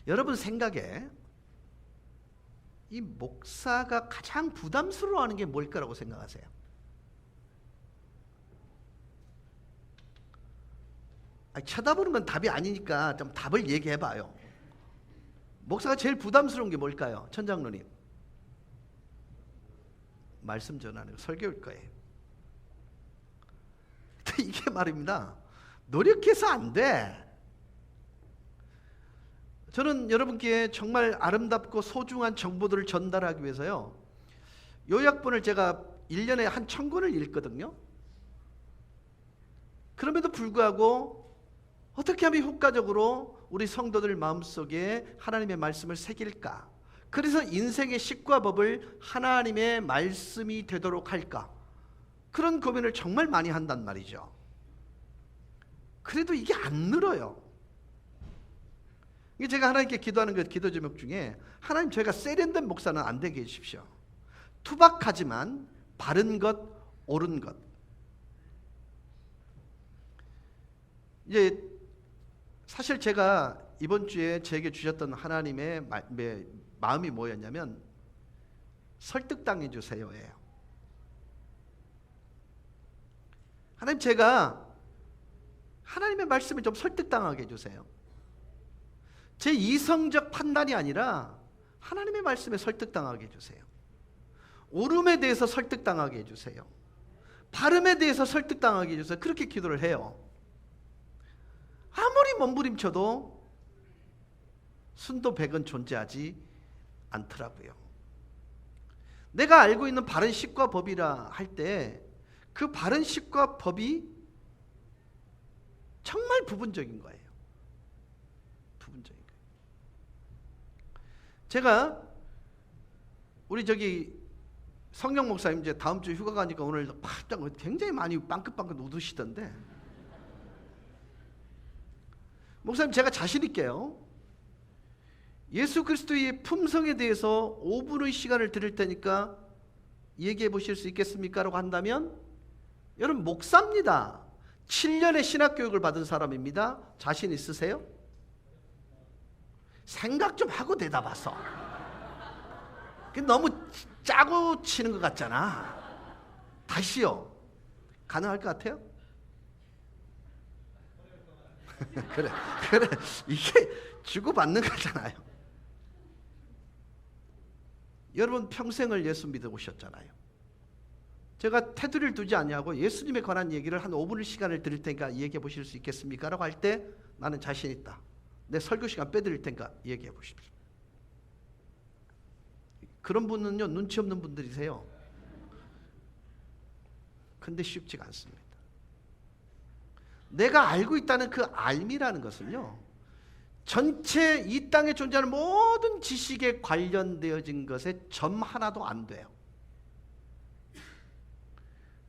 여러분 생각에 이 목사가 가장 부담스러워하는 게 뭘 거라고 생각하세요? 쳐다보는 건 답이 아니니까 좀 답을 얘기해봐요. 목사가 제일 부담스러운 게 뭘까요? 천장로님. 말씀 전하는 거, 설교일 거예요. 근데 이게 말입니다. 노력해서 안 돼. 저는 여러분께 정말 아름답고 소중한 정보들을 전달하기 위해서요, 요약본을 제가 1년에 한 1000권을 읽거든요. 그럼에도 불구하고 어떻게 하면 효과적으로 우리 성도들 마음속에 하나님의 말씀을 새길까? 그래서 인생의 식과 법을 하나님의 말씀이 되도록 할까? 그런 고민을 정말 많이 한단 말이죠. 그래도 이게 안 늘어요. 제가 하나님께 기도하는 그 기도 제목 중에, 하나님, 저희가 세련된 목사는 안 되게 해주십시오. 투박하지만 바른 것, 옳은 것. 이제 사실 제가 이번 주에 제게 주셨던 하나님의 마음이 뭐였냐면, 설득당해 주세요예요. 하나님, 제가 하나님의 말씀을 좀 설득당하게 해주세요. 제 이성적 판단이 아니라 하나님의 말씀에 설득당하게 해주세요. 옳음에 대해서 설득당하게 해주세요. 바름에 대해서 설득당하게 해주세요. 그렇게 기도를 해요. 아무리 몸부림쳐도 순도 100은 존재하지 않더라고요. 내가 알고 있는 바른 식과 법이라 할 때 그 바른 식과 법이 정말 부분적인 거예요. 부분적인 거예요. 제가 우리 성령 목사님 이제 다음 주 휴가 가니까 오늘 굉장히 많이 빵긋빵긋 웃으시던데, 목사님, 제가 자신 있게요, 예수 그리스도의 품성에 대해서 5분의 시간을 드릴 테니까 얘기해 보실 수 있겠습니까? 라고 한다면, 여러분, 목사입니다. 7년의 신학교육을 받은 사람입니다. 자신 있으세요? 생각 좀 하고 대답하소. 너무 짜고 치는 것 같잖아. 다시요. 가능할 것 같아요? 그래. 이게 주고받는 거잖아요. 여러분, 평생을 예수 믿어 오셨잖아요. 제가 테두리를 두지 않냐고 예수님에 관한 얘기를 한 5분의 시간을 드릴 테니까 얘기해 보실 수 있겠습니까? 라고 할 때, 나는 자신 있다. 내 설교 시간 빼드릴 테니까 얘기해 보십시오. 그런 분은요, 눈치 없는 분들이세요. 근데 쉽지가 않습니다. 내가 알고 있다는 그 알미라는 것을요, 전체 이 땅에 존재하는 모든 지식에 관련되어진 것에 점 하나도 안 돼요.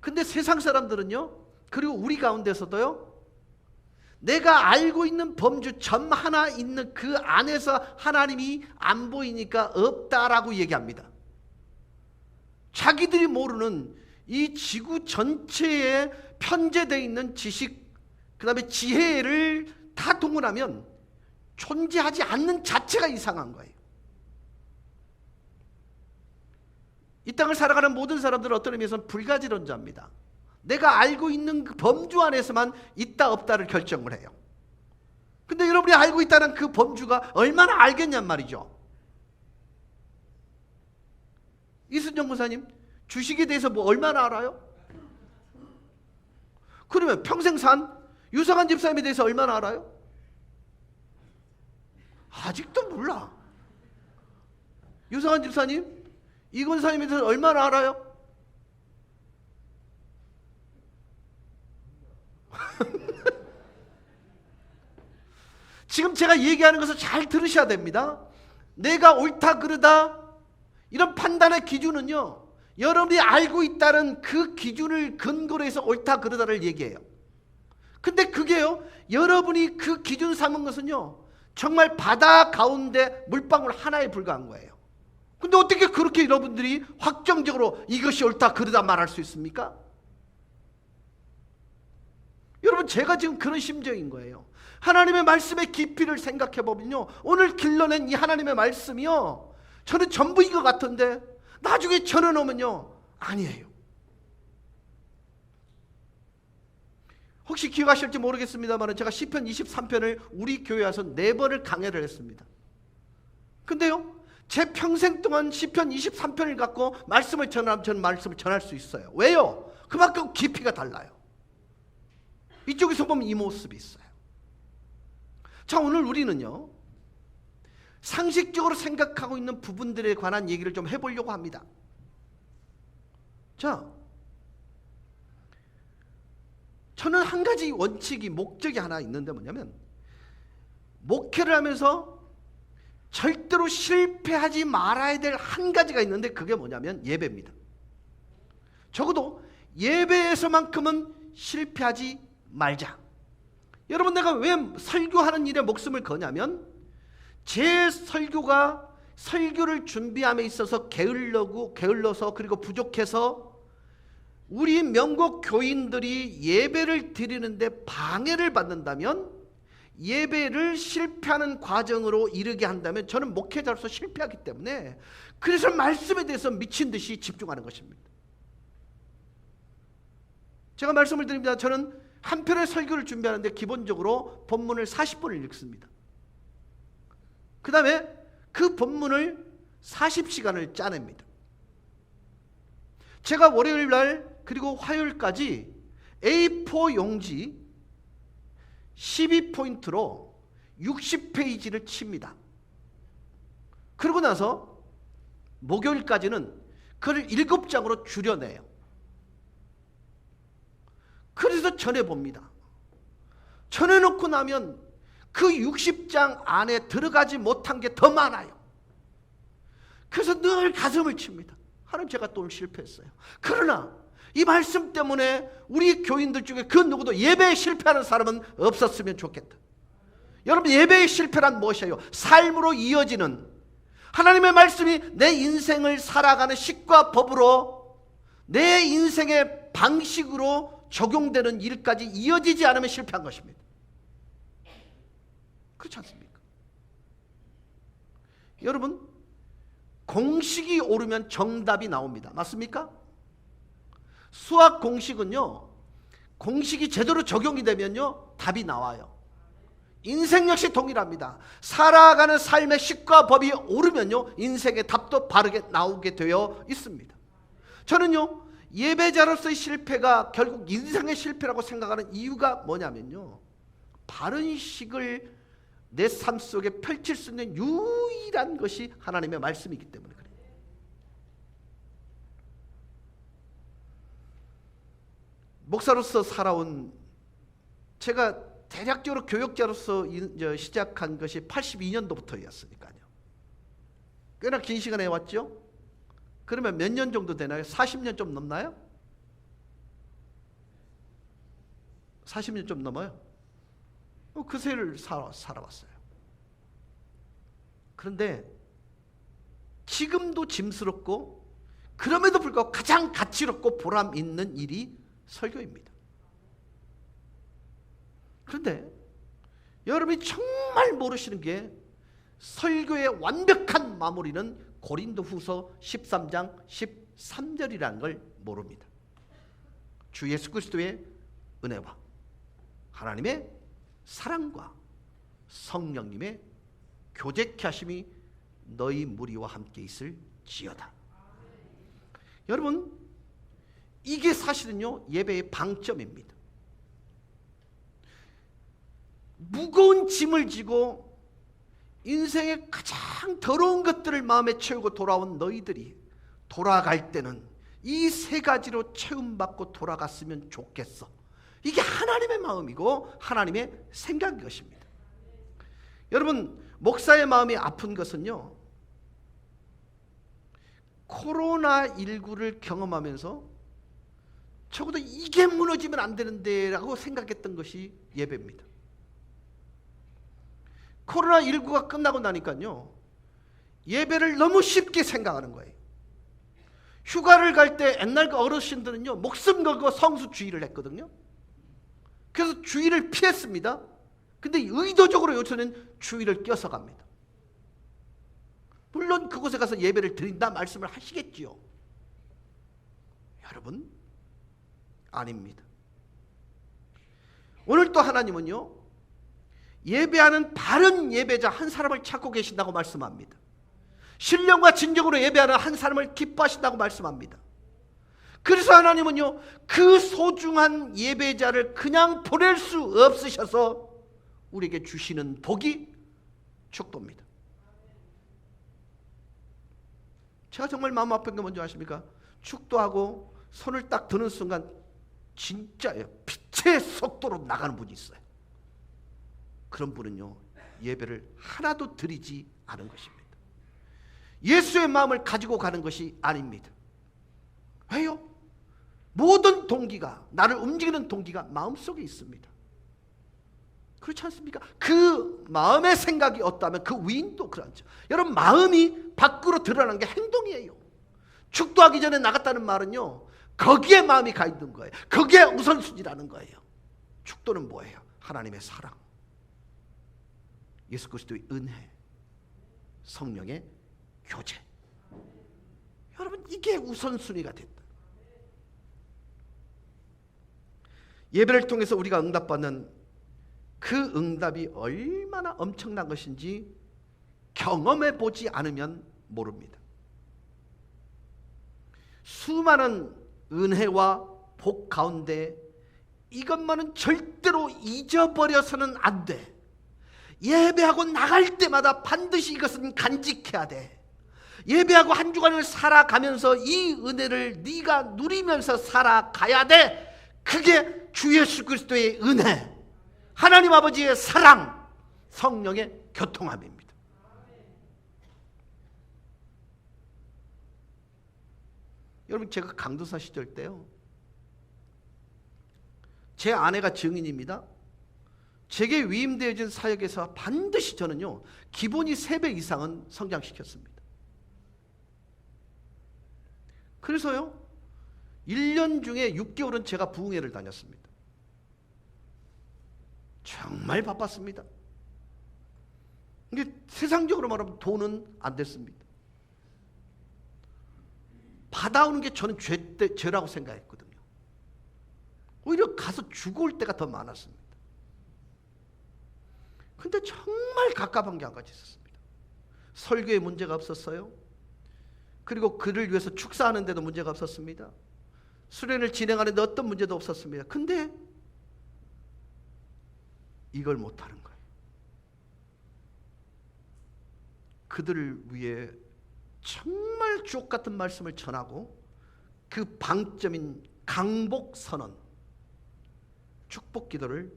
근데 세상 사람들은요, 그리고 우리 가운데서도요, 내가 알고 있는 범주 점 하나 있는 그 안에서 하나님이 안 보이니까 없다라고 얘기합니다. 자기들이 모르는 이 지구 전체에 편재되어 있는 지식, 그 다음에 지혜를 다 동원하면 존재하지 않는 자체가 이상한 거예요. 이 땅을 살아가는 모든 사람들은 어떤 의미에서는 불가지론자입니다. 내가 알고 있는 그 범주 안에서만 있다 없다를 결정을 해요. 근데 여러분이 알고 있다는 그 범주가 얼마나 알겠냔 말이죠. 이순정 목사님, 주식에 대해서 뭐 얼마나 알아요? 그러면 평생 산 유성한 집사님에 대해서 얼마나 알아요? 아직도 몰라. 유성한 집사님, 이건사님에 대해서 얼마나 알아요? 지금 제가 얘기하는 것을 잘 들으셔야 됩니다. 내가 옳다 그르다 이런 판단의 기준은요, 여러분이 알고 있다는 그 기준을 근거로 해서 옳다 그르다를 얘기해요. 근데 그게요, 여러분이 그 기준 삼은 것은요, 정말 바다 가운데 물방울 하나에 불과한 거예요. 근데 어떻게 그렇게 여러분들이 확정적으로 이것이 옳다 그르다 말할 수 있습니까? 여러분, 제가 지금 그런 심정인 거예요. 하나님의 말씀의 깊이를 생각해 보면요, 오늘 길러낸 이 하나님의 말씀이요, 저는 전부인 것 같은데 나중에 전해놓으면요, 아니에요. 혹시 기억하실지 모르겠습니다만 제가 시편 23편을 우리 교회 와서 4번을 강해를 했습니다. 근데요, 제 평생 동안 시편 23편을 갖고 말씀을 전하면 저는 말씀을 전할 수 있어요. 왜요? 그만큼 깊이가 달라요. 이쪽에서 보면 이 모습이 있어요. 자, 오늘 우리는요, 상식적으로 생각하고 있는 부분들에 관한 얘기를 좀 해보려고 합니다. 자, 저는 한 가지 원칙이, 목적이 하나 있는데 뭐냐면, 목회를 하면서 절대로 실패하지 말아야 될 한 가지가 있는데 그게 뭐냐면 예배입니다. 적어도 예배에서만큼은 실패하지 말자. 여러분, 내가 왜 설교하는 일에 목숨을 거냐면, 제 설교가 설교를 준비함에 있어서 게을러서 그리고 부족해서 우리 명곡 교인들이 예배를 드리는데 방해를 받는다면, 예배를 실패하는 과정으로 이르게 한다면 저는 목회자로서 실패하기 때문에, 그래서 말씀에 대해서 미친 듯이 집중하는 것입니다. 제가 말씀을 드립니다. 저는 한 편의 설교를 준비하는데 기본적으로 본문을 40분을 읽습니다. 그 다음에 그 본문을 40시간을 짜냅니다. 제가 월요일 날 그리고 화요일까지 A4 용지 12포인트로 60페이지를 칩니다. 그러고 나서 목요일까지는 그걸 7장으로 줄여내요. 그래서 전해봅니다. 전해놓고 나면 그 60장 안에 들어가지 못한 게 더 많아요. 그래서 늘 가슴을 칩니다. 하나님, 제가 또 오늘 실패했어요. 그러나 이 말씀 때문에 우리 교인들 중에 그 누구도 예배에 실패하는 사람은 없었으면 좋겠다. 여러분, 예배의 실패란 무엇이에요? 삶으로 이어지는, 하나님의 말씀이 내 인생을 살아가는 식과 법으로, 내 인생의 방식으로 적용되는 일까지 이어지지 않으면 실패한 것입니다. 그렇지 않습니까? 여러분, 공식이 오르면 정답이 나옵니다. 맞습니까? 수학 공식은요, 공식이 제대로 적용이 되면요, 답이 나와요. 인생 역시 동일합니다. 살아가는 삶의 식과 법이 오르면요, 인생의 답도 바르게 나오게 되어 있습니다. 저는요, 예배자로서의 실패가 결국 인생의 실패라고 생각하는 이유가 뭐냐면요, 바른 식을 내 삶 속에 펼칠 수 있는 유일한 것이 하나님의 말씀이기 때문에 그래요. 목사로서 살아온, 제가 대략적으로 교역자로서 시작한 것이 82년도부터였으니까요. 꽤나 긴 시간에 해왔죠. 그러면 몇 년 정도 되나요? 40년 좀 넘나요? 40년 좀 넘어요. 그 세를 살아왔어요. 그런데 지금도 짐스럽고 그럼에도 불구하고 가장 가치롭고 보람 있는 일이 설교입니다. 그런데 여러분이 정말 모르시는 게, 설교의 완벽한 마무리는 고린도후서 13장 13절이라는 걸 모릅니다. 주 예수 그리스도의 은혜와 하나님의 사랑과 성령님의 교제케 하심이 너희 무리와 함께 있을지어다. 여러분, 이게 사실은요, 예배의 방점입니다. 무거운 짐을 지고 인생의 가장 더러운 것들을 마음에 채우고 돌아온 너희들이 돌아갈 때는 이 3가지로 채움받고 돌아갔으면 좋겠어. 이게 하나님의 마음이고 하나님의 생각인 것입니다. 여러분, 목사의 마음이 아픈 것은요, 코로나19를 경험하면서 적어도 이게 무너지면 안 되는데 라고 생각했던 것이 예배입니다. 코로나19가 끝나고 나니까요, 예배를 너무 쉽게 생각하는 거예요. 휴가를 갈 때 옛날 어르신들은요, 목숨 걸고 성수 주의를 했거든요. 그래서 주의를 피했습니다. 근데 의도적으로 요새는 주일을 껴서 갑니다. 물론 그곳에 가서 예배를 드린다 말씀을 하시겠지요. 여러분, 아닙니다. 오늘 또 하나님은요, 예배하는 바른 예배자 한 사람을 찾고 계신다고 말씀합니다. 신령과 진정으로 예배하는 한 사람을 기뻐하신다고 말씀합니다. 그래서 하나님은요, 그 소중한 예배자를 그냥 보낼 수 없으셔서 우리에게 주시는 복이 축도입니다. 제가 정말 마음 아픈 게 뭔지 아십니까? 축도하고 손을 딱 드는 순간 진짜예요, 빛의 속도로 나가는 분이 있어요. 그런 분은요, 예배를 하나도 드리지 않은 것입니다. 예수의 마음을 가지고 가는 것이 아닙니다. 왜요? 모든 동기가, 나를 움직이는 동기가 마음속에 있습니다. 그렇지 않습니까? 그 마음의 생각이 없다면 그 위인도 그렇죠. 여러분, 마음이 밖으로 드러나는 게 행동이에요. 축도하기 전에 나갔다는 말은요, 거기에 마음이 가 있는 거예요. 그게 우선순위라는 거예요. 축도는 뭐예요? 하나님의 사랑, 예수 그리스도의 은혜, 성령의 교제. 여러분, 이게 우선순위가 됐다. 예배를 통해서 우리가 응답받는 그 응답이 얼마나 엄청난 것인지 경험해 보지 않으면 모릅니다. 수많은 은혜와 복 가운데 이것만은 절대로 잊어버려서는 안 돼. 예배하고 나갈 때마다 반드시 이것은 간직해야 돼. 예배하고 한 주간을 살아가면서 이 은혜를 네가 누리면서 살아가야 돼. 그게 주 예수 그리스도의 은혜, 하나님 아버지의 사랑, 성령의 교통함입니다. 여러분, 제가 강도사 시절 때요, 제 아내가 증인입니다. 제게 위임되어진 사역에서 반드시 저는요, 기본이 3배 이상은 성장시켰습니다. 그래서요, 1년 중에 6개월은 제가 부흥회를 다녔습니다. 정말 바빴습니다. 근데 세상적으로 말하면 돈은 안 됐습니다. 받아오는 게 저는 죄라고 생각했거든요. 오히려 가서 죽어올 때가 더 많았습니다. 근데 정말 갑갑한 게 한 가지 있었습니다. 설교에 문제가 없었어요. 그리고 그를 위해서 축사하는 데도 문제가 없었습니다. 수련을 진행하는 데 어떤 문제도 없었습니다. 근데 이걸 못하는 거예요. 그들을 위해 정말 주옥 같은 말씀을 전하고 그 방점인 강복 선언, 축복 기도를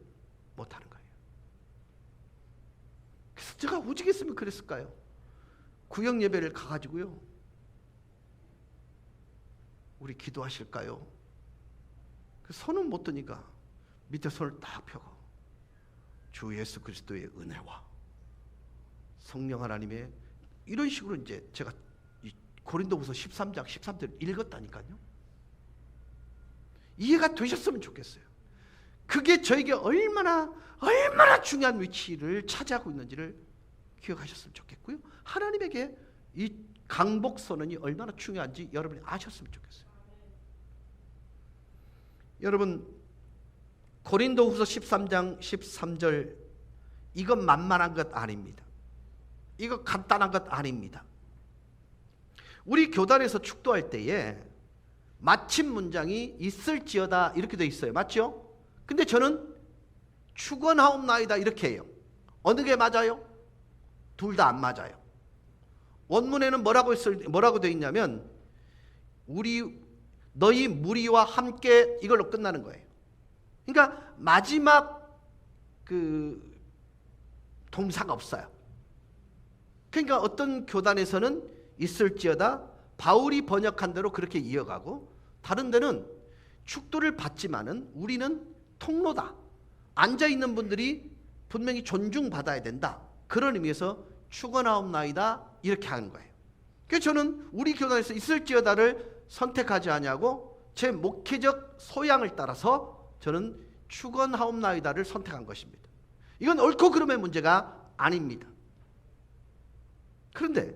못하는 거예요. 그래서 제가 오직했으면 그랬을까요? 구역 예배를 가가지고요, 우리 기도하실까요? 그 손은 못 드니까 밑에 손을 딱 펴고 주 예수 그리스도의 은혜와 성령 하나님의, 이런 식으로 이제 제가 고린도후서 13장 13절을 읽었다니까요. 이해가 되셨으면 좋겠어요. 그게 저에게 얼마나 중요한 위치를 차지하고 있는지를 기억하셨으면 좋겠고요. 하나님에게 이 강복 선언이 얼마나 중요한지 여러분이 아셨으면 좋겠어요. 여러분, 고린도후서 13장 13절, 이거 만만한 것 아닙니다. 이거 간단한 것 아닙니다. 우리 교단에서 축도할 때에 마침 문장이 있을지어다 이렇게 돼 있어요. 맞죠? 근데 저는 축원하옵나이다 이렇게 해요. 어느 게 맞아요? 둘 다 안 맞아요. 원문에는 뭐라고 돼 있냐면 너희 무리와 함께, 이걸로 끝나는 거예요. 그러니까 마지막 그 동사가 없어요. 그러니까 어떤 교단에서는 있을지어다, 바울이 번역한 대로 그렇게 이어가고, 다른 데는 축도를 받지만은 우리는 통로다, 앉아있는 분들이 분명히 존중받아야 된다, 그런 의미에서 축원하옵나이다 이렇게 하는 거예요. 그래서 저는 우리 교단에서 있을지어다를 선택하지 아니하고 제 목회적 소양을 따라서 저는 축원하옵나이다를 선택한 것입니다. 이건 옳고 그름의 문제가 아닙니다. 그런데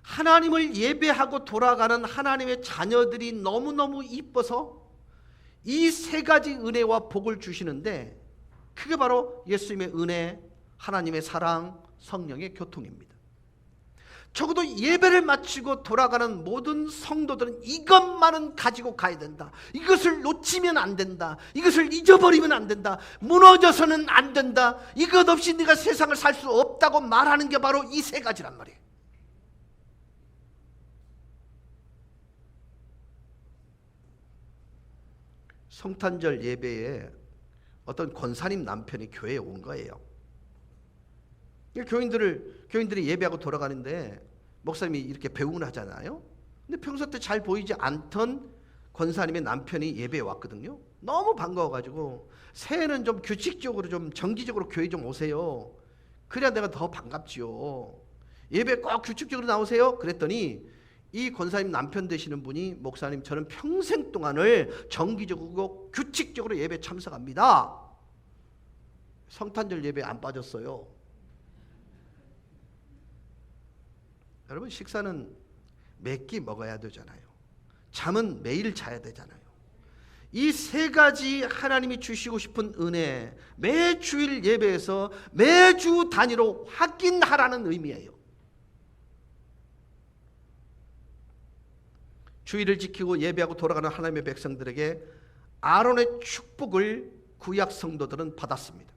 하나님을 예배하고 돌아가는 하나님의 자녀들이 너무너무 이뻐서 이 세 가지 은혜와 복을 주시는데, 그게 바로 예수님의 은혜, 하나님의 사랑, 성령의 교통입니다. 적어도 예배를 마치고 돌아가는 모든 성도들은 이것만은 가지고 가야 된다. 이것을 놓치면 안 된다. 이것을 잊어버리면 안 된다. 무너져서는 안 된다. 이것 없이 네가 세상을 살 수 없다고 말하는 게 바로 이 세 가지란 말이에요. 성탄절 예배에 어떤 권사님 남편이 교회에 온 거예요. 교인들이 예배하고 돌아가는데 목사님이 이렇게 배웅을 하잖아요. 근데 평소 때 잘 보이지 않던 권사님의 남편이 예배에 왔거든요. 너무 반가워가지고 새해는 좀 규칙적으로 좀 정기적으로 교회 좀 오세요. 그래야 내가 더 반갑지요. 예배 꼭 규칙적으로 나오세요. 그랬더니 이 권사님 남편 되시는 분이, 목사님 저는 평생 동안을 정기적으로 규칙적으로 예배 참석합니다. 성탄절 예배 안 빠졌어요. 여러분, 식사는 몇 끼 먹어야 되잖아요. 잠은 매일 자야 되잖아요. 이 세 가지 하나님이 주시고 싶은 은혜, 매 주일 예배에서 매주 단위로 확인하라는 의미예요. 주일을 지키고 예배하고 돌아가는 하나님의 백성들에게 아론의 축복을 구약 성도들은 받았습니다.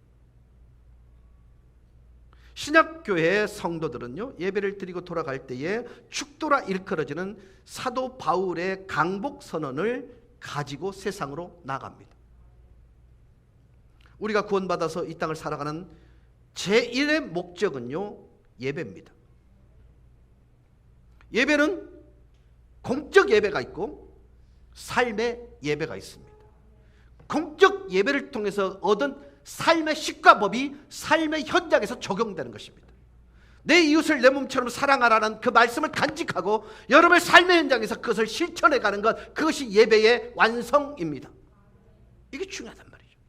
신약교회의 성도들은요, 예배를 드리고 돌아갈 때에 축도라 일컬어지는 사도 바울의 강복 선언을 가지고 세상으로 나갑니다. 우리가 구원받아서 이 땅을 살아가는 제1의 목적은요, 예배입니다. 예배는 공적 예배가 있고 삶의 예배가 있습니다. 공적 예배를 통해서 얻은 삶의 식과 법이 삶의 현장에서 적용되는 것입니다. 내 이웃을 내 몸처럼 사랑하라는 그 말씀을 간직하고 여러분의 삶의 현장에서 그것을 실천해가는 것, 그것이 예배의 완성입니다. 이게 중요하단 말이죠.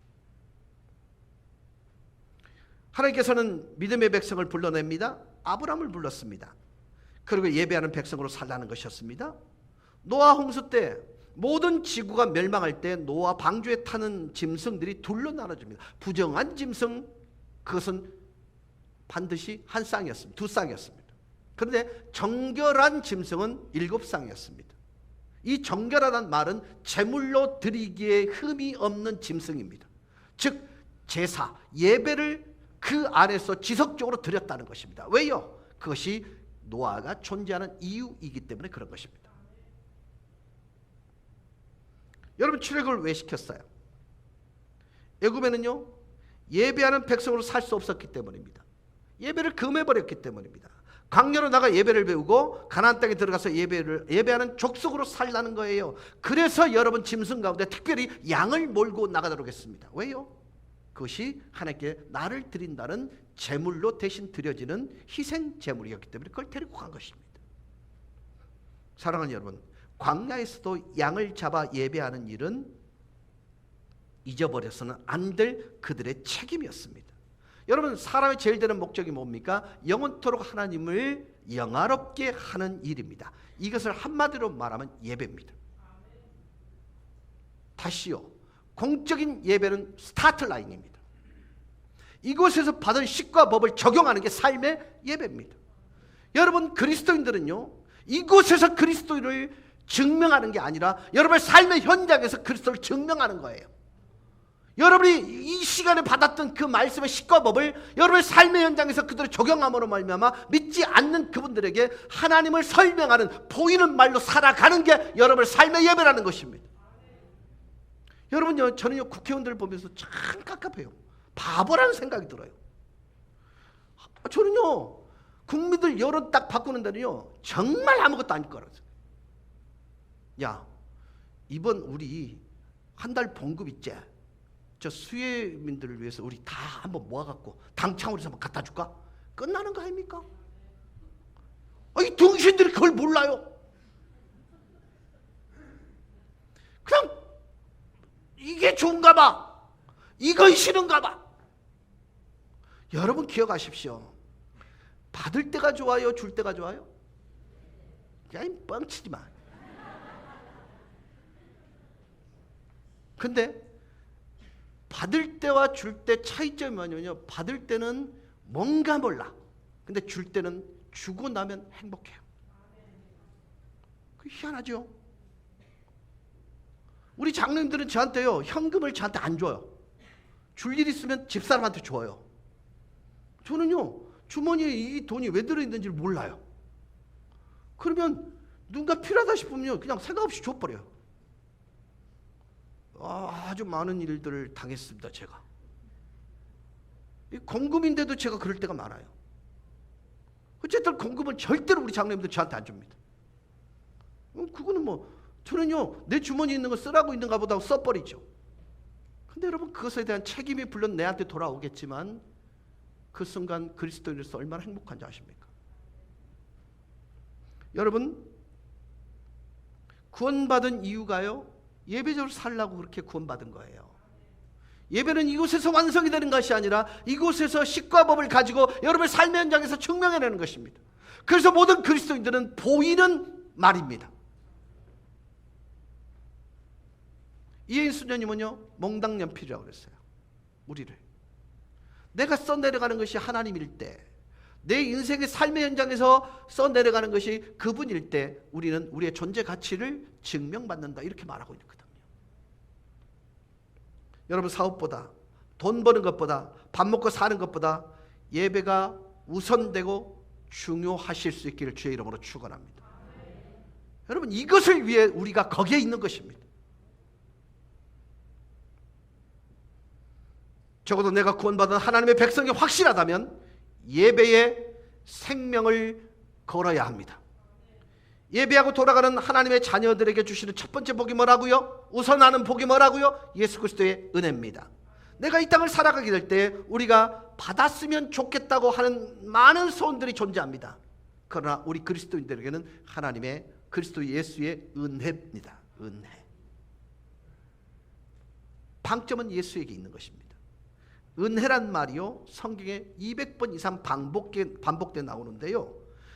하나님께서는 믿음의 백성을 불러냅니다. 아브라함을 불렀습니다. 그리고 예배하는 백성으로 살라는 것이었습니다. 노아 홍수 때 모든 지구가 멸망할 때 노아 방주에 타는 짐승들이 둘로 나눠집니다. 부정한 짐승, 그것은 반드시 한 쌍이었습니다. 두 쌍이었습니다. 그런데 정결한 짐승은 7쌍이었습니다. 이 정결하다는 말은 제물로 드리기에 흠이 없는 짐승입니다. 즉 제사, 예배를 그 안에서 지속적으로 드렸다는 것입니다. 왜요? 그것이 노아가 존재하는 이유이기 때문에 그런 것입니다. 여러분, 출애굽을 왜 시켰어요? 애굽에는요, 예배하는 백성으로 살 수 없었기 때문입니다. 예배를 금해버렸기 때문입니다. 광야로 나가 예배를 배우고 가나안 땅에 들어가서 예배하는 족속으로 살라는 거예요. 그래서 여러분, 짐승 가운데 특별히 양을 몰고 나가도록 했습니다. 왜요? 그것이 하나님께 나를 드린다는 제물로 대신 드려지는 희생 제물이었기 때문에 그걸 데리고 간 것입니다. 사랑하는 여러분, 광야에서도 양을 잡아 예배하는 일은 잊어버려서는 안 될 그들의 책임이었습니다. 여러분, 사람의 제일 되는 목적이 뭡니까? 영원토록 하나님을 영화롭게 하는 일입니다. 이것을 한마디로 말하면 예배입니다. 다시요, 공적인 예배는 스타트 라인입니다. 이곳에서 받은 식과 법을 적용하는 게 삶의 예배입니다. 여러분, 그리스도인들은요, 이곳에서 그리스도를 증명하는 게 아니라 여러분의 삶의 현장에서 그리스도를 증명하는 거예요. 여러분이 이 시간에 받았던 그 말씀의 식과 법을 여러분의 삶의 현장에서 그들을 적용함으로 말미암아 믿지 않는 그분들에게 하나님을 설명하는, 보이는 말로 살아가는 게 여러분의 삶의 예배라는 것입니다. 여러분요, 저는요, 국회의원들을 보면서 참 깝깝해요. 바보라는 생각이 들어요. 저는요, 국민들 여론 딱 바꾸는 데는요, 정말 아무것도 아닐 거라서. 야, 이번 우리 한 달 봉급 있지? 저 수혜민들을 위해서 우리 다 한번 모아갖고 당창으로 한번 갖다 줄까? 끝나는 거 아닙니까? 이 등신들이 그걸 몰라요. 그냥 이게 좋은가 봐, 이거 싫은가 봐, 여러분 기억하십시오. 받을 때가 좋아요? 줄 때가 좋아요? 야, 이 뻥치지 마. 근데 받을 때와 줄 때 차이점이 뭐냐면요, 받을 때는 뭔가 몰라. 근데 줄 때는 주고 나면 행복해요. 그 희한하죠? 우리 장로님들은 저한테요, 현금을 저한테 안 줘요. 줄 일 있으면 집사람한테 줘요. 저는요, 주머니에 이 돈이 왜 들어있는지 몰라요. 그러면 누군가 필요하다 싶으면 그냥 생각 없이 줘버려요. 아주 많은 일들을 당했습니다, 제가. 공금인데도 제가 그럴 때가 많아요. 어쨌든 공금은 절대로 우리 장로님들 저한테 안 줍니다. 그거는 뭐, 저는요, 내 주머니에 있는 거 쓰라고 있는가 보다 써버리죠. 근데 여러분, 그것에 대한 책임이 물론 내한테 돌아오겠지만 그 순간 그리스도인으로서 얼마나 행복한지 아십니까? 여러분, 구원받은 이유가요, 예배적으로 살라고 그렇게 구원받은 거예요. 예배는 이곳에서 완성이 되는 것이 아니라 이곳에서 식과 법을 가지고 여러분의 삶의 현장에서 증명해내는 것입니다. 그래서 모든 그리스도인들은 보이는 말입니다. 이혜인 수녀님은요, 몽당연필이라고 그랬어요. 우리를. 내가 써내려가는 것이 하나님일 때, 내 인생의 삶의 현장에서 써내려가는 것이 그분일 때 우리는 우리의 존재 가치를 증명받는다, 이렇게 말하고 있거든요. 여러분, 사업보다, 돈 버는 것보다, 밥 먹고 사는 것보다 예배가 우선되고 중요하실 수 있기를 주의 이름으로 축원합니다. 여러분, 이것을 위해 우리가 거기에 있는 것입니다. 적어도 내가 구원받은 하나님의 백성이 확실하다면 예배에 생명을 걸어야 합니다. 예배하고 돌아가는 하나님의 자녀들에게 주시는 첫 번째 복이 뭐라고요? 우선하는 복이 뭐라고요? 예수 그리스도의 은혜입니다. 내가 이 땅을 살아가게 될 때 우리가 받았으면 좋겠다고 하는 많은 소원들이 존재합니다. 그러나 우리 그리스도인들에게는 하나님의 그리스도 예수의 은혜입니다. 은혜. 방점은 예수에게 있는 것입니다. 은혜란 말이요, 성경에 200번 이상 반복돼 나오는데요,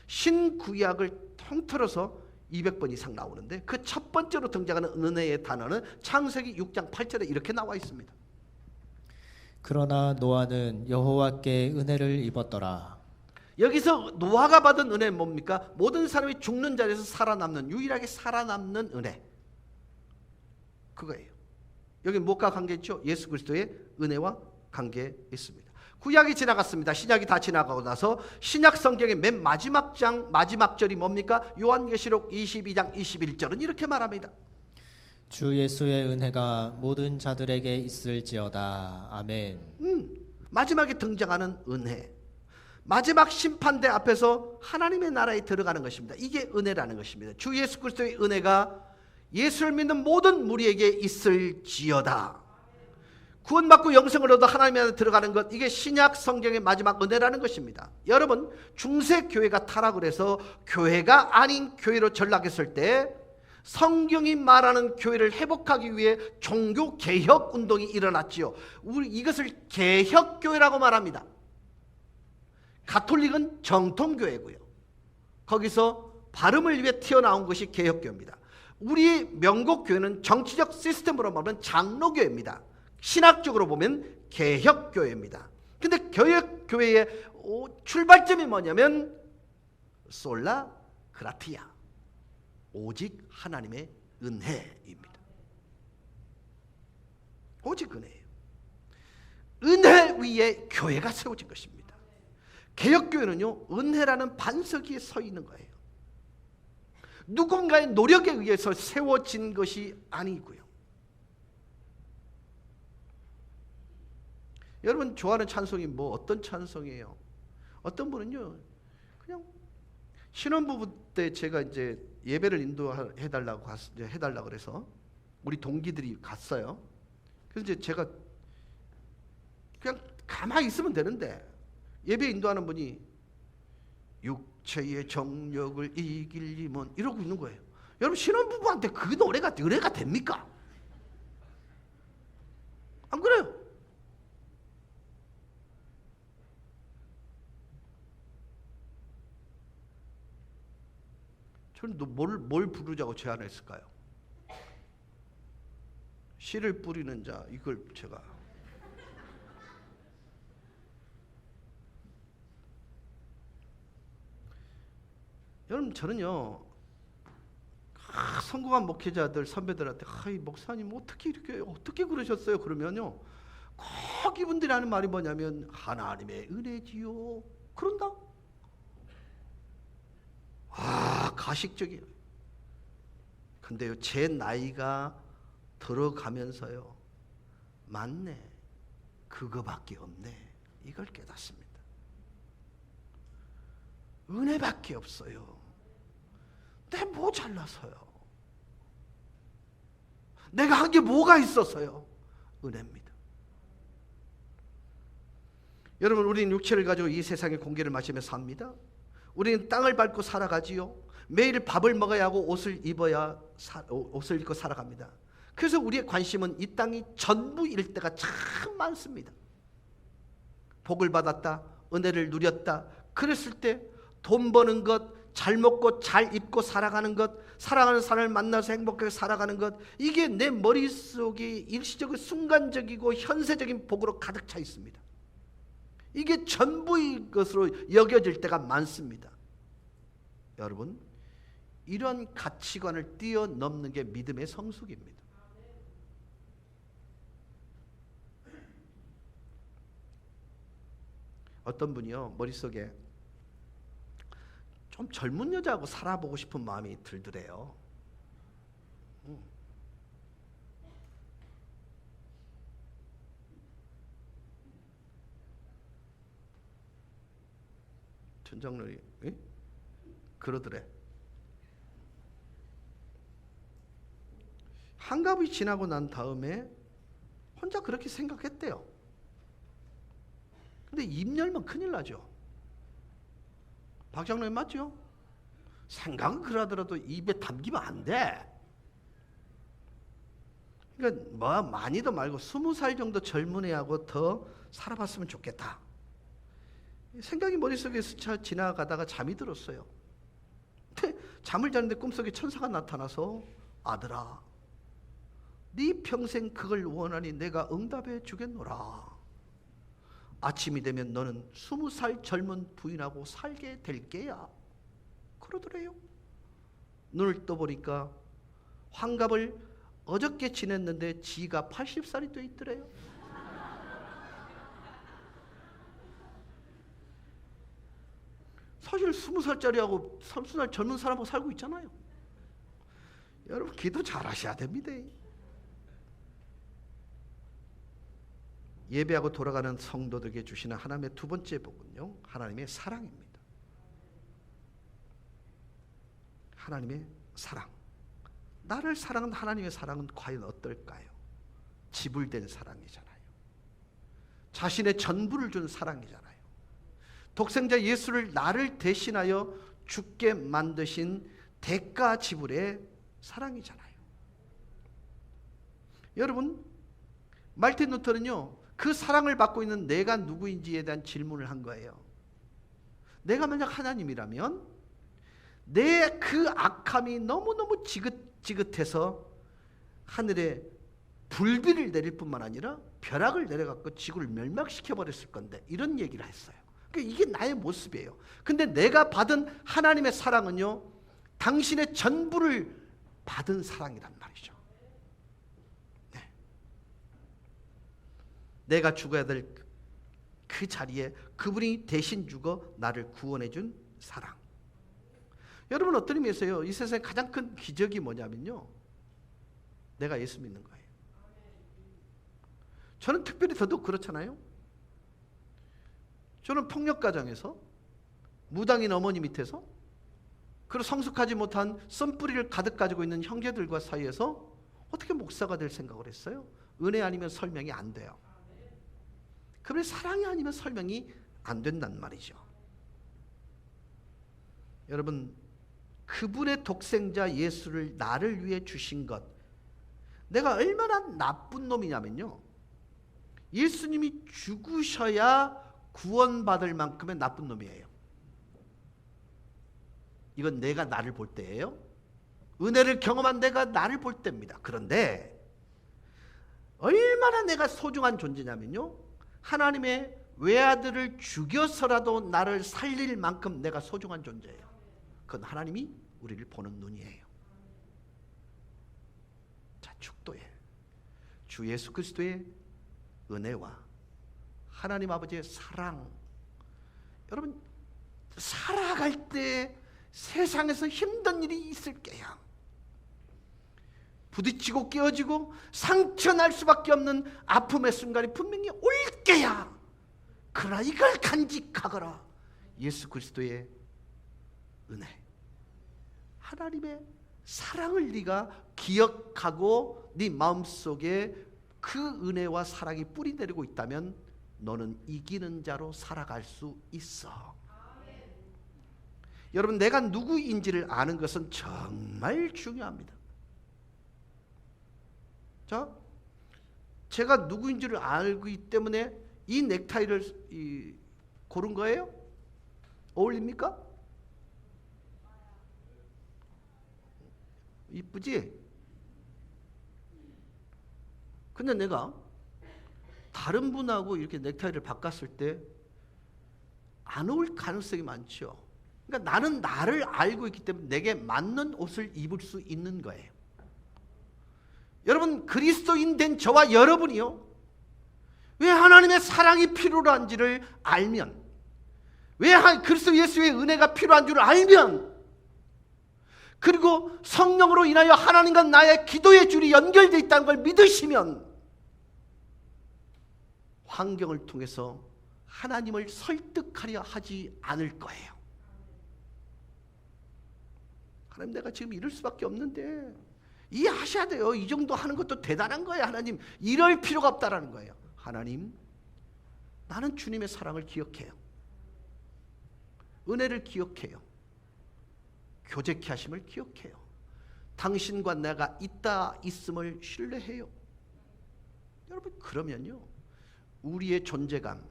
신구약을 통틀어서 200번 이상 나오는데 그 첫 번째로 등장하는 은혜의 단어는 창세기 6장 8절에 이렇게 나와 있습니다. 그러나 노아는 여호와께 은혜를 입었더라. 여기서 노아가 받은 은혜는 뭡니까? 모든 사람이 죽는 자리에서 살아남는, 유일하게 살아남는 은혜, 그거예요. 여기 무엇과 관계 있죠? 예수 그리스도의 은혜와 관계 있습니다. 구약이 지나갔습니다. 신약이 다 지나가고 나서 신약 성경의 맨 마지막 장 마지막 절이 뭡니까? 요한계시록 22장 21절은 이렇게 말합니다. 주 예수의 은혜가 모든 자들에게 있을지어다. 아멘. 마지막에 등장하는 은혜, 마지막 심판대 앞에서 하나님의 나라에 들어가는 것입니다. 이게 은혜라는 것입니다. 주 예수 그리스도의 은혜가 예수를 믿는 모든 무리에게 있을지어다. 구원받고 영생을 얻어 하나님 안에 들어가는 것, 이게 신약 성경의 마지막 은혜라는 것입니다. 여러분, 중세 교회가 타락을 해서 교회가 아닌 교회로 전락했을 때 성경이 말하는 교회를 회복하기 위해 종교 개혁 운동이 일어났지요. 우리 이것을 개혁교회라고 말합니다. 가톨릭은 정통교회고요, 거기서 발음을 위해 튀어나온 것이 개혁교회입니다. 우리 명곡교회는 정치적 시스템으로 보면 장로교회입니다. 신학적으로 보면 개혁교회입니다. 근데 개혁교회의 출발점이 뭐냐면 솔라 그라티아, 오직 하나님의 은혜입니다. 오직 은혜예요. 은혜 위에 교회가 세워진 것입니다. 개혁교회는요, 은혜라는 반석 위에 서 있는 거예요. 누군가의 노력에 의해서 세워진 것이 아니고요. 여러분 좋아하는 찬송이 뭐 어떤 찬송이에요? 어떤 분은요, 그냥 신혼부부 때 제가 이제 예배를 인도해달라고 해달라고 그래서 우리 동기들이 갔어요. 그래서 이제 제가 그냥 가만히 있으면 되는데 예배 인도하는 분이 육체의 정욕을 이길 힘은 이러고 있는 거예요. 여러분, 신혼부부한테 그 노래가 은혜가 됩니까? 안 그래요? 저는 뭘 부르자고 제안했을까요? 씨를 뿌리는 자, 이걸 제가 여러분, 저는요 성공한 목회자들 선배들한테 이 목사님 어떻게 그러셨어요? 그러면요 꼭 이분들이 하는 말이 뭐냐면 하나님의 은혜지요. 그런다. 가식적이에요. 근데요 제 나이가 들어가면서요 맞네, 그거밖에 없네, 이걸 깨닫습니다. 은혜밖에 없어요. 내 뭐 잘나서요? 내가 한 게 뭐가 있어서요? 은혜입니다. 여러분, 우리는 육체를 가지고 이 세상의 공기를 마시며 삽니다. 우리는 땅을 밟고 살아가지요. 매일 밥을 먹어야 하고 옷을 입고 살아갑니다. 그래서 우리의 관심은 이 땅이 전부일 때가 참 많습니다. 복을 받았다, 은혜를 누렸다, 그랬을 때 돈 버는 것, 잘 먹고 잘 입고 살아가는 것, 사랑하는 사람을 만나서 행복하게 살아가는 것, 이게 내 머릿속이 일시적이고 순간적이고 현세적인 복으로 가득 차 있습니다. 이게 전부의 것으로 여겨질 때가 많습니다. 여러분, 이런 가치관을 뛰어넘는 게 믿음의 성숙입니다. 어떤 분이요 머릿속에 좀 젊은 여자하고 살아보고 싶은 마음이 들더래요. 전장로이 그러더래. 한갑이 지나고 난 다음에 혼자 그렇게 생각했대요. 근데 입 열면 큰일 나죠. 박장로님 맞죠? 생각은 그러더라도 입에 담기면 안 돼. 그러니까 뭐 많이도 말고 20살 정도 젊은 애하고 더 살아봤으면 좋겠다. 생각이 머릿속에 스쳐 지나가다가 잠이 들었어요. 근데 잠을 자는데 꿈속에 천사가 나타나서 아들아, 네 평생 그걸 원하니 내가 응답해 주겠노라. 아침이 되면 너는 20살 젊은 부인하고 살게 될 게야. 그러더래요. 눈을 떠보니까 환갑을 어저께 지냈는데 지가 80살이 돼 있더래요. 사실 20살짜리하고 30살 젊은 사람하고 살고 있잖아요. 여러분, 기도 잘하셔야 됩니다. 예배하고 돌아가는 성도들에게 주시는 하나님의 두 번째 복은요, 하나님의 사랑입니다. 하나님의 사랑. 나를 사랑하는 하나님의 사랑은 과연 어떨까요? 지불된 사랑이잖아요. 자신의 전부를 준 사랑이잖아요. 독생자 예수를 나를 대신하여 죽게 만드신 대가 지불의 사랑이잖아요. 여러분, 말틴 루터는요 그 사랑을 받고 있는 내가 누구인지에 대한 질문을 한 거예요. 내가 만약 하나님이라면 내 그 악함이 너무너무 지긋지긋해서 하늘에 불비를 내릴 뿐만 아니라 벼락을 내려갖고 지구를 멸망시켜 버렸을 건데, 이런 얘기를 했어요. 그러니까 이게 나의 모습이에요. 근데 내가 받은 하나님의 사랑은요 당신의 전부를 받은 사랑이란 말이죠. 내가 죽어야 될 그 자리에 그분이 대신 죽어 나를 구원해 준 사랑. 여러분, 어떤 의미에서요 이 세상에 가장 큰 기적이 뭐냐면요, 내가 예수 믿는 거예요. 저는 특별히 더더욱 그렇잖아요. 저는 폭력 가정에서 무당인 어머니 밑에서, 그리고 성숙하지 못한 썬뿌리를 가득 가지고 있는 형제들과 사이에서 어떻게 목사가 될 생각을 했어요? 은혜 아니면 설명이 안 돼요. 그러면 사랑이 아니면 설명이 안 된단 말이죠. 여러분, 그분의 독생자 예수를 나를 위해 주신 것, 내가 얼마나 나쁜 놈이냐면요, 예수님이 죽으셔야 구원받을 만큼의 나쁜 놈이에요. 이건 내가 나를 볼 때예요. 은혜를 경험한 내가 나를 볼 때입니다. 그런데 얼마나 내가 소중한 존재냐면요, 하나님의 외아들을 죽여서라도 나를 살릴 만큼 내가 소중한 존재예요. 그건 하나님이 우리를 보는 눈이에요. 자, 축도에 주 예수 그리스도의 은혜와 하나님 아버지의 사랑, 여러분 살아갈 때 세상에서 힘든 일이 있을 게야. 부딪히고 깨어지고 상처 날 수밖에 없는 아픔의 순간이 분명히 올 게야. 그러나 이걸 간직하거라. 예수 그리스도의 은혜, 하나님의 사랑을 네가 기억하고 네 마음속에 그 은혜와 사랑이 뿌리 내리고 있다면 너는 이기는 자로 살아갈 수 있어. 여러분, 내가 누구인지를 아는 것은 정말 중요합니다. 자, 제가 누구인지를 알기 때문에 이 넥타이를 고른 거예요? 어울립니까? 이쁘지? 근데 내가 다른 분하고 이렇게 넥타이를 바꿨을 때 안 어울릴 가능성이 많죠. 그러니까 나는 나를 알고 있기 때문에 내게 맞는 옷을 입을 수 있는 거예요. 여러분, 그리스도인 된 저와 여러분이요, 왜 하나님의 사랑이 필요한지를 알면, 왜 그리스도 예수의 은혜가 필요한 줄 알면, 그리고 성령으로 인하여 하나님과 나의 기도의 줄이 연결되어 있다는 걸 믿으시면 환경을 통해서 하나님을 설득하려 하지 않을 거예요. 하나님, 내가 지금 이럴 수밖에 없는데 이해하셔야 돼요. 이 정도 하는 것도 대단한 거예요. 하나님, 이럴 필요가 없다라는 거예요. 하나님, 나는 주님의 사랑을 기억해요. 은혜를 기억해요. 교제케 하심을 기억해요. 당신과 내가 있음을 신뢰해요. 여러분, 그러면요, 우리의 존재감,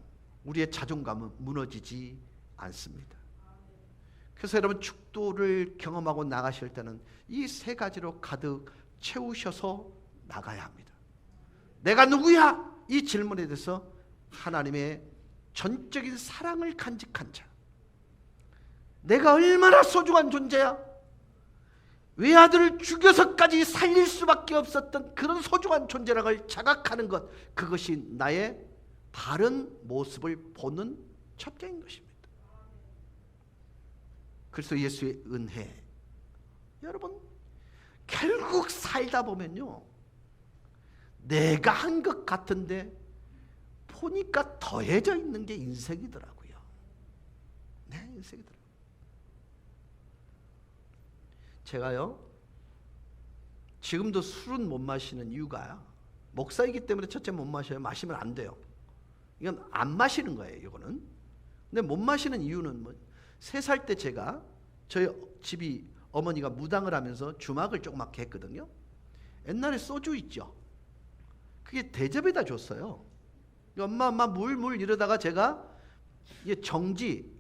우리의 자존감은 무너지지 않습니다. 그래서 여러분, 축도를 경험하고 나가실 때는 이 세 가지로 가득 채우셔서 나가야 합니다. 내가 누구야? 이 질문에 대해서 하나님의 전적인 사랑을 간직한 자, 내가 얼마나 소중한 존재야? 외아들을 죽여서까지 살릴 수밖에 없었던 그런 소중한 존재라는 걸 자각하는 것, 그것이 나의 바른 모습을 보는 첫째인 것입니다. 그래서 예수의 은혜, 여러분, 결국 살다 보면요, 내가 한 것 같은데 보니까 더해져 있는 게 인생이더라고요. 네, 인생이더라고요. 제가요, 지금도 술은 못 마시는 이유가, 목사이기 때문에 첫째 못 마셔요. 마시면 안 돼요. 이건 안 마시는 거예요, 이거는. 근데 못 마시는 이유는 3살 때 제가, 저희 집이 어머니가 무당을 하면서 주막을 조그맣게 했거든요. 옛날에 소주 있죠. 그게 대접에다 줬어요. 엄마 물 이러다가 제가 이게 정지,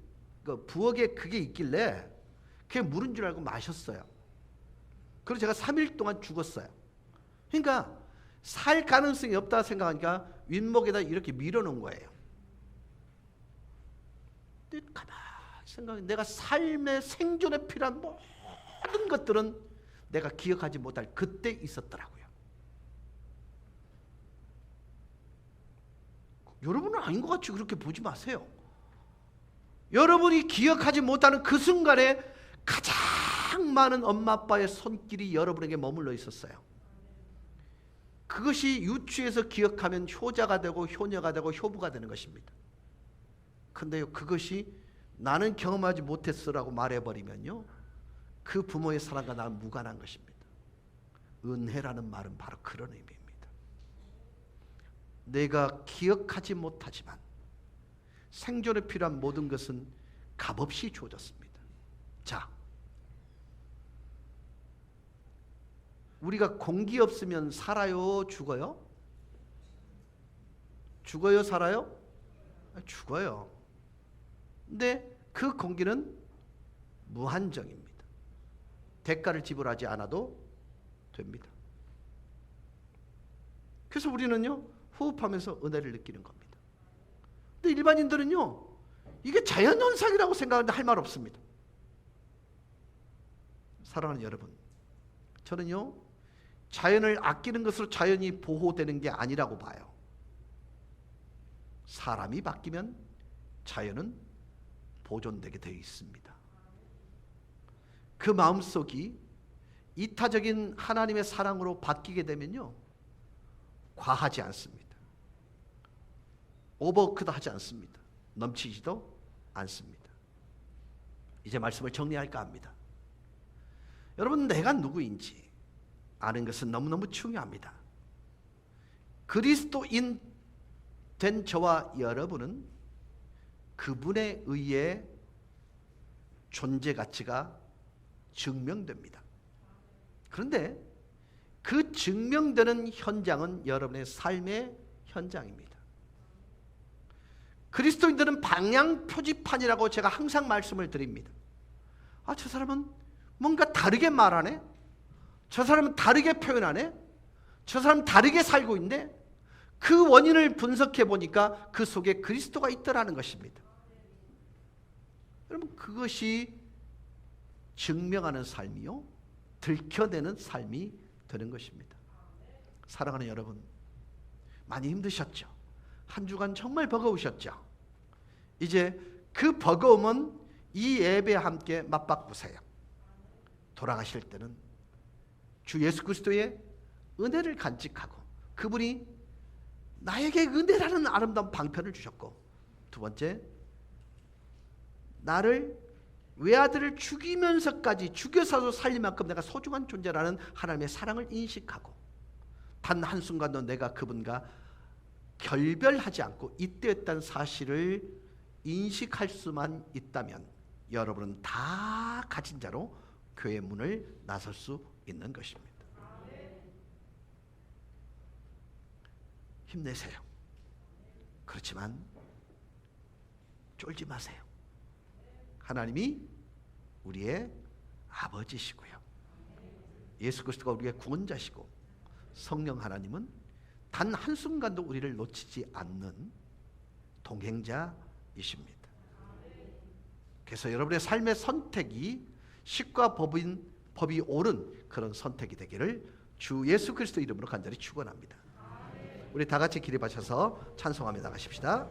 부엌에 그게 있길래 그게 물인 줄 알고 마셨어요. 그래서 제가 3일 동안 죽었어요. 그러니까 살 가능성이 없다 생각하니까 윗목에다 이렇게 밀어놓은 거예요. 근데 가만히 생각해, 내가 삶의 생존에 필요한 모든 것들은 내가 기억하지 못할 그때 있었더라고요. 여러분은 아닌 것 같이 그렇게 보지 마세요. 여러분이 기억하지 못하는 그 순간에 가장 많은 엄마 아빠의 손길이 여러분에게 머물러 있었어요. 그것이 유추해서 기억하면 효자가 되고 효녀가 되고 효부가 되는 것입니다. 근데요, 그것이 나는 경험하지 못했어라고 말해버리면요, 그 부모의 사랑과 나는 무관한 것입니다. 은혜라는 말은 바로 그런 의미입니다. 내가 기억하지 못하지만 생존에 필요한 모든 것은 값없이 주어졌습니다. 자, 우리가 공기 없으면 살아요, 죽어요? 죽어요, 살아요? 죽어요. 근데 그 공기는 무한정입니다. 대가를 지불하지 않아도 됩니다. 그래서 우리는요, 호흡하면서 은혜를 느끼는 겁니다. 근데 일반인들은요, 이게 자연현상이라고 생각하는데 할 말 없습니다. 사랑하는 여러분, 저는요, 자연을 아끼는 것으로 자연이 보호되는 게 아니라고 봐요. 사람이 바뀌면 자연은 보존되게 되어 있습니다. 그 마음속이 이타적인 하나님의 사랑으로 바뀌게 되면요, 과하지 않습니다. 오버워크도 않습니다. 넘치지도 않습니다. 이제 말씀을 정리할까 합니다. 여러분, 내가 누구인지 아는 것은 너무너무 중요합니다. 그리스도인 된 저와 여러분은 그분에 의해 존재 가치가 증명됩니다. 그런데 그 증명되는 현장은 여러분의 삶의 현장입니다. 그리스도인들은 방향 표지판이라고 제가 항상 말씀을 드립니다. 아, 저 사람은 뭔가 다르게 말하네? 저 사람은 다르게 표현하네? 저 사람은 다르게 살고 있네? 그 원인을 분석해 보니까 그 속에 그리스도가 있더라는 것입니다. 여러분, 그것이 증명하는 삶이요, 들켜내는 삶이 되는 것입니다. 사랑하는 여러분, 많이 힘드셨죠? 한 주간 정말 버거우셨죠? 이제 그 버거움은 이 예배와 함께 맞바꾸세요. 돌아가실 때는 주 예수 그리스도의 은혜를 간직하고, 그분이 나에게 은혜라는 아름다운 방편을 주셨고, 두 번째, 나를 외아들을 죽이면서까지 죽여서도 살릴 만큼 내가 소중한 존재라는 하나님의 사랑을 인식하고, 단 한순간도 내가 그분과 결별하지 않고 이때였다는 사실을 인식할 수만 있다면 여러분은 다 가진 자로 교회 문을 나설 수 있는 것입니다. 힘내세요. 그렇지만 쫄지 마세요. 하나님이 우리의 아버지시고요, 예수 그리스도가 우리의 구원자시고, 성령 하나님은 단 한순간도 우리를 놓치지 않는 동행자이십니다. 그래서 여러분의 삶의 선택이 식과 법이 옳은 그런 선택이 되기를 주 예수 그리스도 이름으로 간절히 축원합니다. 우리 다 같이 기립하셔서 찬송하며 나가십시다.